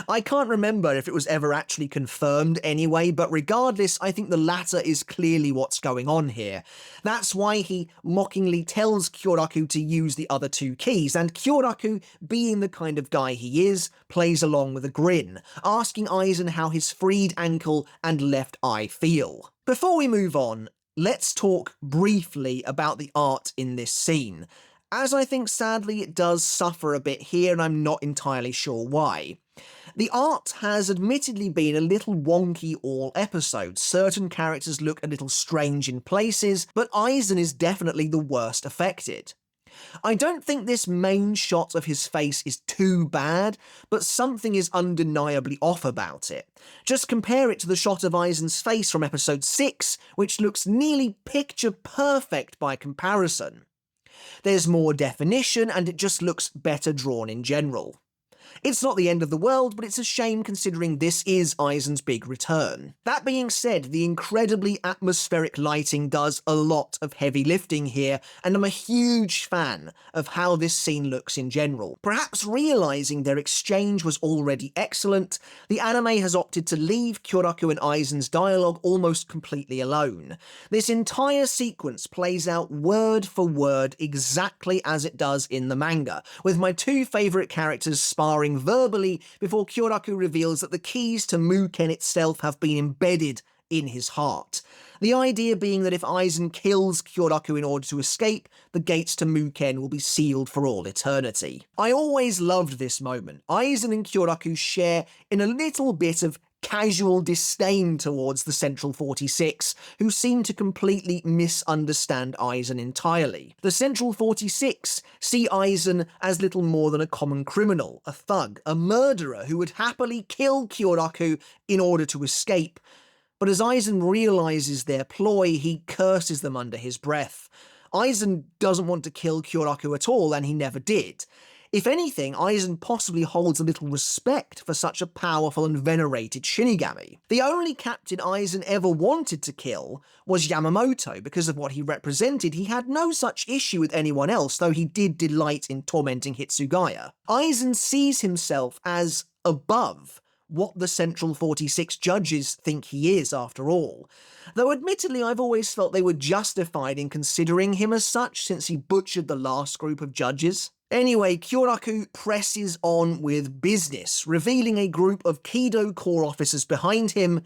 Speaker 1: I can't remember if it was ever actually confirmed anyway, but regardless, I think the latter is clearly what's going on here. That's why he mockingly tells Kyoraku to use the other two keys, and Kyoraku, being the kind of guy he is, plays along with a grin, asking Aizen how his freed ankle and left eye feel. Before we move on, let's talk briefly about the art in this scene, as I think sadly it does suffer a bit here and I'm not entirely sure why. The art has admittedly been a little wonky all episode. Certain characters look a little strange in places, but Aizen is definitely the worst affected. I don't think this main shot of his face is too bad, but something is undeniably off about it. Just compare it to the shot of Aizen's face from episode 6, which looks nearly picture perfect by comparison. There's more definition and it just looks better drawn in general. It's not the end of the world, but it's a shame considering this is Aizen's big return. That being said, the incredibly atmospheric lighting does a lot of heavy lifting here, and I'm a huge fan of how this scene looks in general. Perhaps realising their exchange was already excellent, the anime has opted to leave Kyoraku and Aizen's dialogue almost completely alone. This entire sequence plays out word for word exactly as it does in the manga, with my two favourite characters sparring verbally before Kyoraku reveals that the keys to Muken itself have been embedded in his heart. The idea being that if Aizen kills Kyoraku in order to escape, the gates to Muken will be sealed for all eternity. I always loved this moment. Aizen and Kyoraku share in a little bit of casual disdain towards the Central 46, who seem to completely misunderstand Aizen entirely. The Central 46 see Aizen as little more than a common criminal, a thug, a murderer who would happily kill Kyoraku in order to escape. But as Aizen realises their ploy, he curses them under his breath. Aizen doesn't want to kill Kyoraku at all, and he never did. If anything, Aizen possibly holds a little respect for such a powerful and venerated Shinigami. The only captain Aizen ever wanted to kill was Yamamoto. Because of what he represented, he had no such issue with anyone else, though he did delight in tormenting Hitsugaya. Aizen sees himself as above what the Central 46 judges think he is, after all. Though admittedly I've always felt they were justified in considering him as such, since he butchered the last group of judges. Anyway, Kyoraku presses on with business, revealing a group of Kido Corps officers behind him,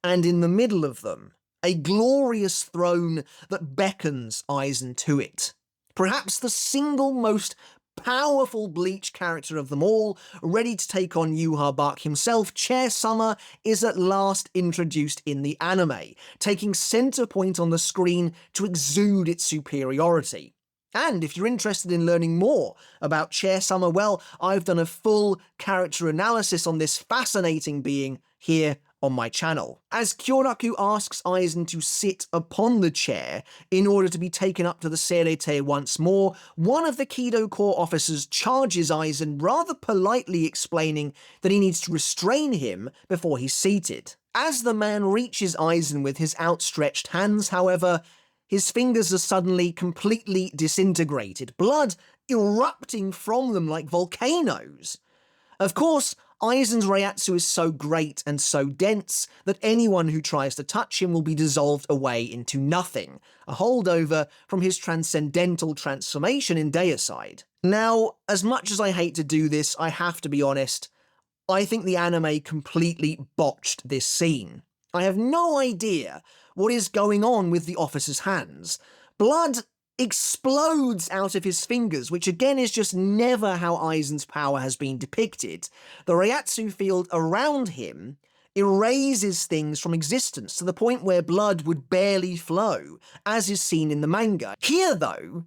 Speaker 1: and in the middle of them, a glorious throne that beckons Aizen to it. Perhaps the single most powerful Bleach character of them all, ready to take on Yhwach himself, Chair Summer is at last introduced in the anime, taking centre point on the screen to exude its superiority. And if you're interested in learning more about Chair Summer, well, I've done a full character analysis on this fascinating being here on my channel. As Kyoraku asks Aizen to sit upon the chair in order to be taken up to the sternritter once more, one of the Kido Corps officers charges Aizen, rather politely explaining that he needs to restrain him before he's seated. As the man reaches Aizen with his outstretched hands, however, his fingers are suddenly completely disintegrated, blood erupting from them like volcanoes. Of course, Aizen's Reiatsu is so great and so dense that anyone who tries to touch him will be dissolved away into nothing, a holdover from his transcendental transformation in Deicide. Now, as much as I hate to do this, I have to be honest, I think the anime completely botched this scene. I have no idea what is going on with the officer's hands. Blood explodes out of his fingers, which again is just never how Aizen's power has been depicted. The Reiatsu field around him erases things from existence to the point where blood would barely flow, as is seen in the manga. Here, though,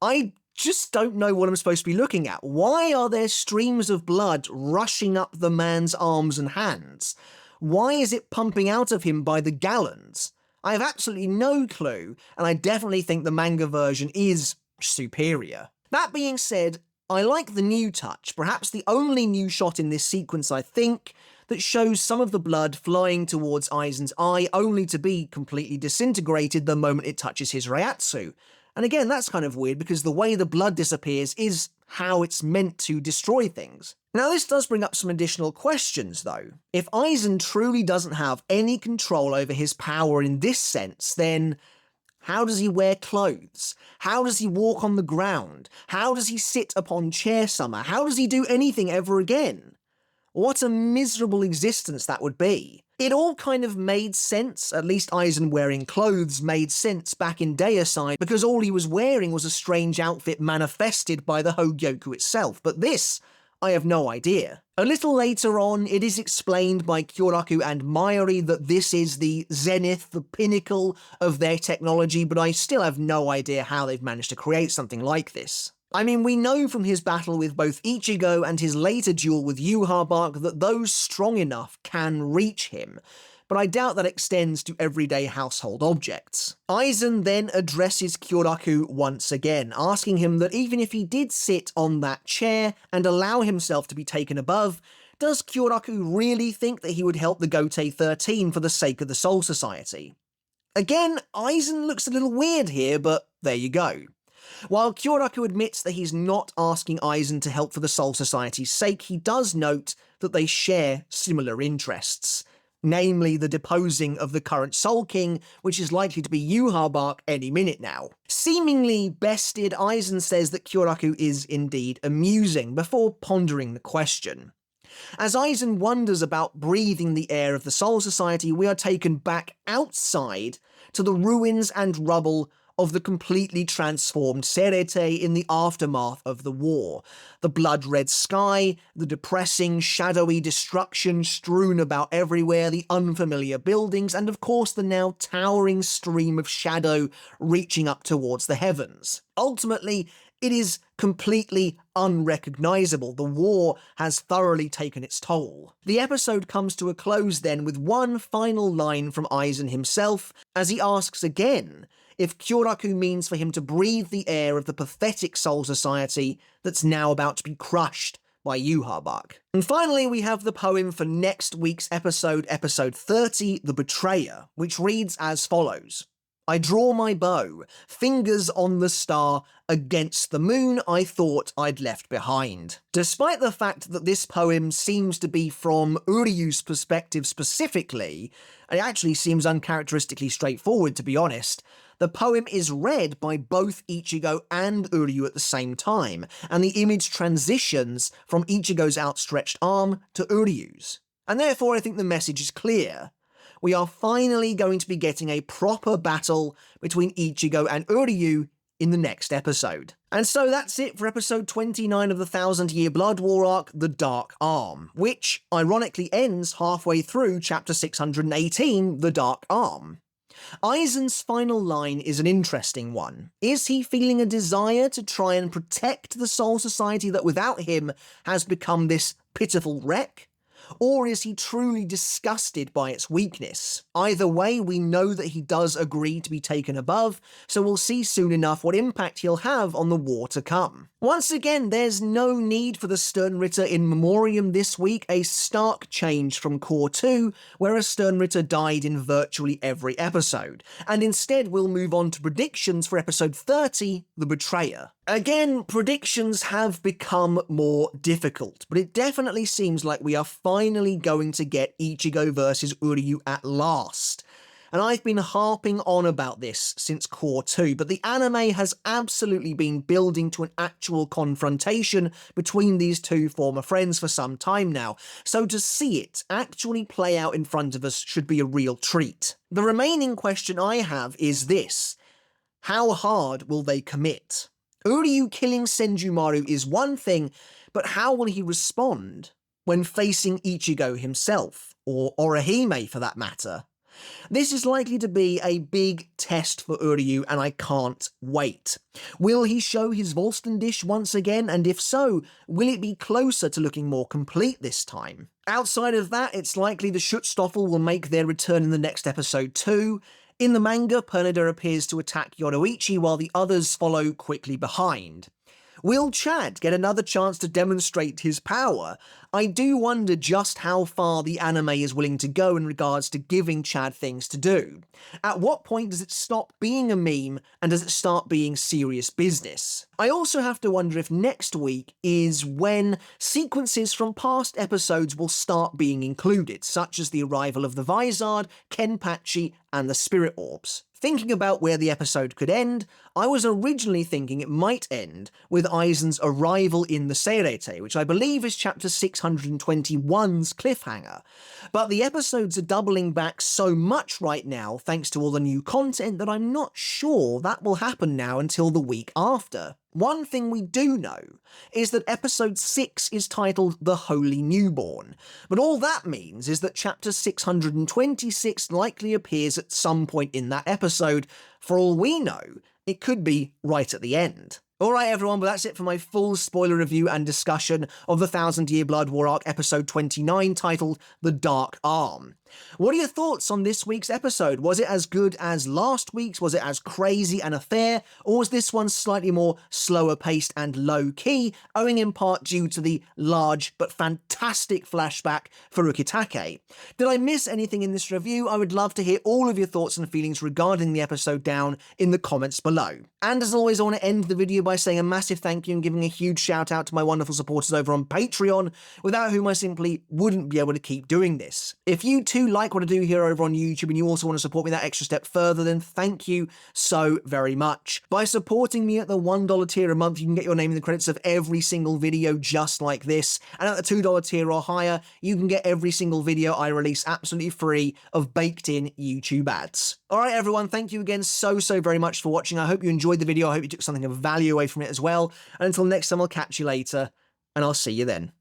Speaker 1: I just don't know what I'm supposed to be looking at. Why are there streams of blood rushing up the man's arms and hands? Why is it pumping out of him by the gallons? I have absolutely no clue, and I definitely think the manga version is superior. That being said, I like the new touch, perhaps the only new shot in this sequence, I think, that shows some of the blood flying towards Aizen's eye, only to be completely disintegrated the moment it touches his Reiatsu. And again, that's kind of weird, because the way the blood disappears is how it's meant to destroy things. Now, this does bring up some additional questions, though. If Aizen truly doesn't have any control over his power in this sense, then how does he wear clothes? How does he walk on the ground? How does he sit upon chair summer? How does he do anything ever again? What a miserable existence that would be. It all kind of made sense, at least Aizen wearing clothes made sense back in Deicide, because all he was wearing was a strange outfit manifested by the Hogyoku itself, but this, I have no idea. A little later on, it is explained by Kyoraku and Mayuri that this is the zenith, the pinnacle of their technology, but I still have no idea how they've managed to create something like this. I mean, we know from his battle with both Ichigo and his later duel with Yhwach that those strong enough can reach him, but I doubt that extends to everyday household objects. Aizen then addresses Kyoraku once again, asking him that even if he did sit on that chair and allow himself to be taken above, does Kyoraku really think that he would help the Gotei 13 for the sake of the Soul Society? Again, Aizen looks a little weird here, but there you go. While Kyoraku admits that he's not asking Aizen to help for the Soul Society's sake, he does note that they share similar interests, namely the deposing of the current Soul King, which is likely to be Yhwach any minute now. Seemingly bested, Aizen says that Kyoraku is indeed amusing, before pondering the question. As Aizen wonders about breathing the air of the Soul Society, we are taken back outside to the ruins and rubble of the completely transformed sternritter in the aftermath of the war. The blood-red sky, the depressing, shadowy destruction strewn about everywhere, the unfamiliar buildings, and of course the now towering stream of shadow reaching up towards the heavens. Ultimately, it is completely unrecognisable. The war has thoroughly taken its toll. The episode comes to a close then with one final line from Aizen himself, as he asks again if Kyoraku means for him to breathe the air of the pathetic Soul Society that's now about to be crushed by Yhwach. And finally, we have the poem for next week's episode, episode 30, The Betrayer, which reads as follows. I draw my bow, fingers on the star, against the moon I thought I'd left behind. Despite the fact that this poem seems to be from Uryu's perspective specifically, it actually seems uncharacteristically straightforward, to be honest. The poem is read by both Ichigo and Uryu at the same time, and the image transitions from Ichigo's outstretched arm to Uryu's. And therefore I think the message is clear. We are finally going to be getting a proper battle between Ichigo and Uryu in the next episode. And so that's it for episode 29 of the 1000-Year Blood War arc, The Dark Arm, which ironically ends halfway through chapter 618, The Dark Arm. Aizen's final line is an interesting one. Is he feeling a desire to try and protect the Soul Society that without him has become this pitiful wreck? or is he truly disgusted by its weakness? Either way, we know that he does agree to be taken above, so we'll see soon enough what impact he'll have on the war to come. Once again, there's no need for the sternritter in memoriam this week, a stark change from Core 2, where a sternritter died in virtually every episode, and instead we'll move on to predictions for episode 30, The Betrayer. Again, predictions have become more difficult, but it definitely seems like we are finally going to get Ichigo versus Uryu at last. And I've been harping on about this since Core 2, but the anime has absolutely been building to an actual confrontation between these two former friends for some time now, so to see it actually play out in front of us should be a real treat. The remaining question I have is this: how hard will they commit? Uryu killing Senjumaru is one thing, but how will he respond when facing Ichigo himself, or Orihime for that matter? This is likely to be a big test for Uryu, and I can't wait. Will he show his Volsten dish once again, and if so, will it be closer to looking more complete this time? Outside of that, it's likely the Schutzstaffel will make their return in the next episode too. In the manga, Pernida appears to attack Yoruichi while the others follow quickly behind. Will Chad get another chance to demonstrate his power? I do wonder just how far the anime is willing to go in regards to giving Chad things to do. At what point does it stop being a meme and does it start being serious business? I also have to wonder if next week is when sequences from past episodes will start being included, such as the arrival of the Vizard, Kenpachi, and the Spirit Orbs. Thinking about where the episode could end, I was originally thinking it might end with Aizen's arrival in the Seirete, which I believe is chapter 621's cliffhanger. But the episodes are doubling back so much right now thanks to all the new content that I'm not sure that will happen now until the week after. One thing we do know is that episode 6 is titled The Holy Newborn, but all that means is that chapter 626 likely appears at some point in that episode. For all we know, it could be right at the end. Alright everyone, but that's it for my full spoiler review and discussion of the 1000 Year Blood War Arc episode 29 titled The Dark Arm. What are your thoughts on this week's episode? Was it as good as last week's? Was it as crazy and affair? Or was this one slightly more slower paced and low key, owing in part due to the large but fantastic flashback for Ukitake? Did I miss anything in this review? I would love to hear all of your thoughts and feelings regarding the episode down in the comments below. And as always, I want to end the video by saying a massive thank you and giving a huge shout out to my wonderful supporters over on Patreon, without whom I simply wouldn't be able to keep doing this. If you too like what I do here over on YouTube and you also want to support me that extra step further, then thank you so very much. By supporting me at the $1 tier a month, you can get your name in the credits of every single video just like this, and at the $2 tier or higher, you can get every single video I release absolutely free of baked-in YouTube ads. Alright everyone, thank you again so very much for watching. I hope you enjoyed the video, I hope you took something of value away from it as well, and until next time I'll catch you later, and I'll see you then.